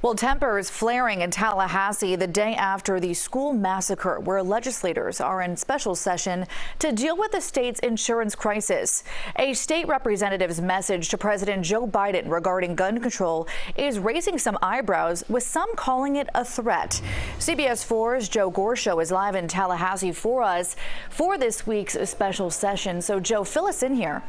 Well, tempers flaring in Tallahassee the day after the school massacre, where legislators are in special session to deal with the state's insurance crisis. A state representative's message to President Joe Biden regarding gun control is raising some eyebrows, with some calling it a threat. CBS 4's Joe Gorshow is live in Tallahassee for us for this week's special session. So, Joe, fill us in here.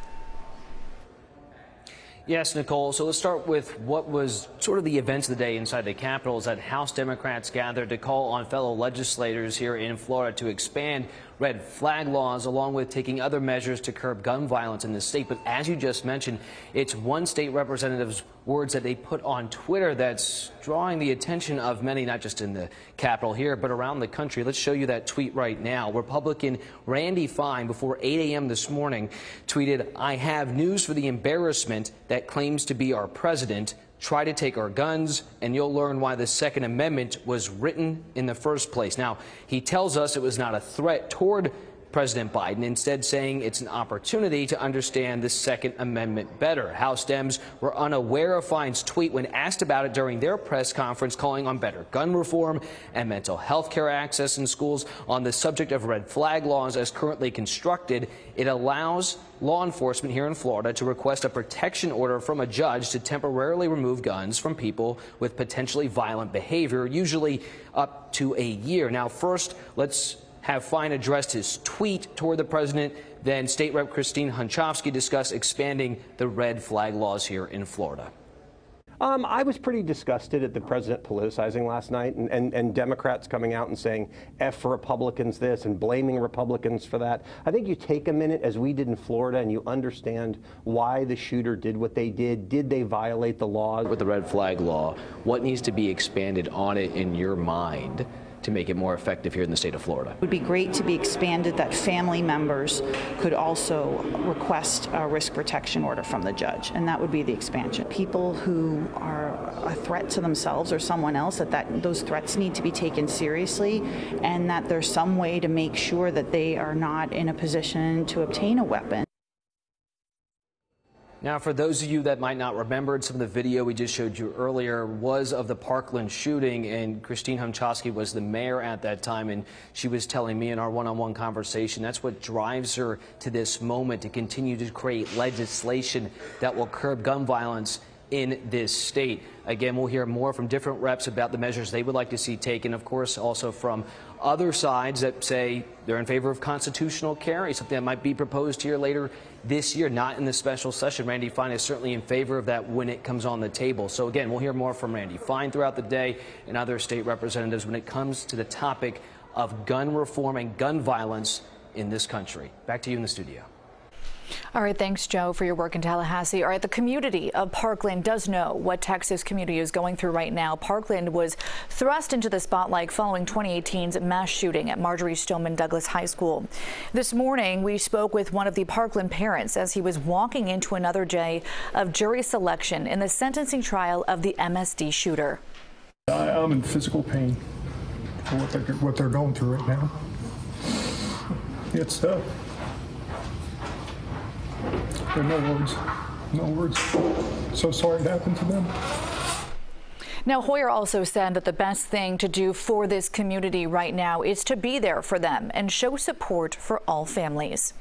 Yes, Nicole. So let's start with what was sort of the events of the day inside the Capitol, as that House Democrats gathered to call on fellow legislators here in Florida to expand red flag laws, along with taking other measures to curb gun violence in the state. But as you just mentioned, it's one state representative's words that they put on Twitter that's drawing the attention of many, not just in the Capitol here, but around the country. Let's show you that tweet right now. Republican Randy Fine, before 8 a.m. this morning, tweeted, "I have news for the embarrassment that claims to be our president. Try to take our guns, and you'll learn why the Second Amendment was written in the first place." Now, he tells us it was not a threat toward President Biden, instead saying it's an opportunity to understand the Second Amendment better. House Dems were unaware of Fine's tweet when asked about it during their press conference, calling on better gun reform and mental health care access in schools. On the subject of red flag laws as currently constructed, it allows law enforcement here in Florida to request a protection order from a judge to temporarily remove guns from people with potentially violent behavior, usually up to a year. Now, first, let's have Fine addressed his tweet toward the president. Then State Rep Christine Hunchofsky discussed expanding the red flag laws here in Florida. I was pretty disgusted at the president politicizing last night, and Democrats coming out and saying F for Republicans this and blaming Republicans for that. I think you take a minute, as we did in Florida, and you understand why the shooter did what they did. Did they violate the law? With the red flag law, what needs to be expanded on it in your mind to make it more effective here in the state of Florida? It would be great to be expanded that family members could also request a risk protection order from the judge, and that would be the expansion. People who are a threat to themselves or someone else, that those threats need to be taken seriously, and that there's some way to make sure that they are not in a position to obtain a weapon. Now, for those of you that might not remember, some of the video we just showed you earlier was of the Parkland shooting, and Christine Hunchofsky was the mayor at that time, and she was telling me in our one-on-one conversation that's what drives her to this moment, to continue to create legislation that will curb gun violence in this state. Again, we'll hear more from different reps about the measures they would like to see taken, of course, also from other sides that say they're in favor of constitutional carry, something that might be proposed here later this year, not in the special session. Randy Fine is certainly in favor of that when it comes on the table. So again, we'll hear more from Randy Fine throughout the day and other state representatives when it comes to the topic of gun reform and gun violence in this country. Back to you in the studio. All right, thanks, Joe, for your work in Tallahassee. All right, the community of Parkland does know what Texas community is going through right now. Parkland was thrust into the spotlight following 2018's mass shooting at Marjorie Stoneman Douglas High School. This morning, we spoke with one of the Parkland parents as he was walking into another day of jury selection in the sentencing trial of the MSD shooter. I'm in physical pain for what they're going through right now. It's tough. There are no words. No words. So sorry it happened to them. Now, Hoyer also said that the best thing to do for this community right now is to be there for them and show support for all families.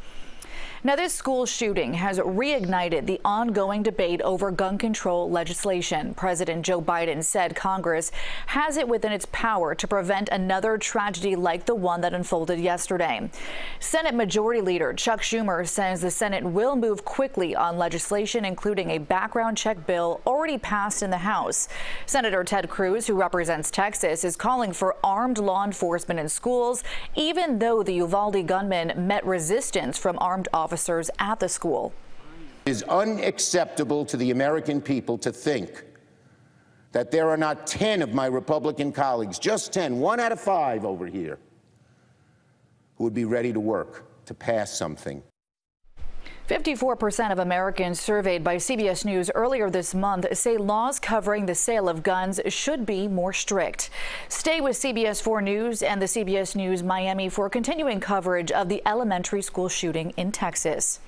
Now, this school shooting has reignited the ongoing debate over gun control legislation. President Joe Biden said Congress has it within its power to prevent another tragedy like the one that unfolded yesterday. Senate Majority Leader Chuck Schumer says the Senate will move quickly on legislation, including a background check bill already passed in the House. Senator Ted Cruz, who represents Texas, is calling for armed law enforcement in schools, even though the Uvalde gunman met resistance from armed officers at the school. It is unacceptable to the American people to think that there are not 10 of my Republican colleagues, just 10, 1 out of 5 over here, who would be ready to work to pass something. 54% of Americans surveyed by CBS News earlier this month say laws covering the sale of guns should be more strict. Stay with CBS 4 News and the CBS News Miami for continuing coverage of the elementary school shooting in Texas.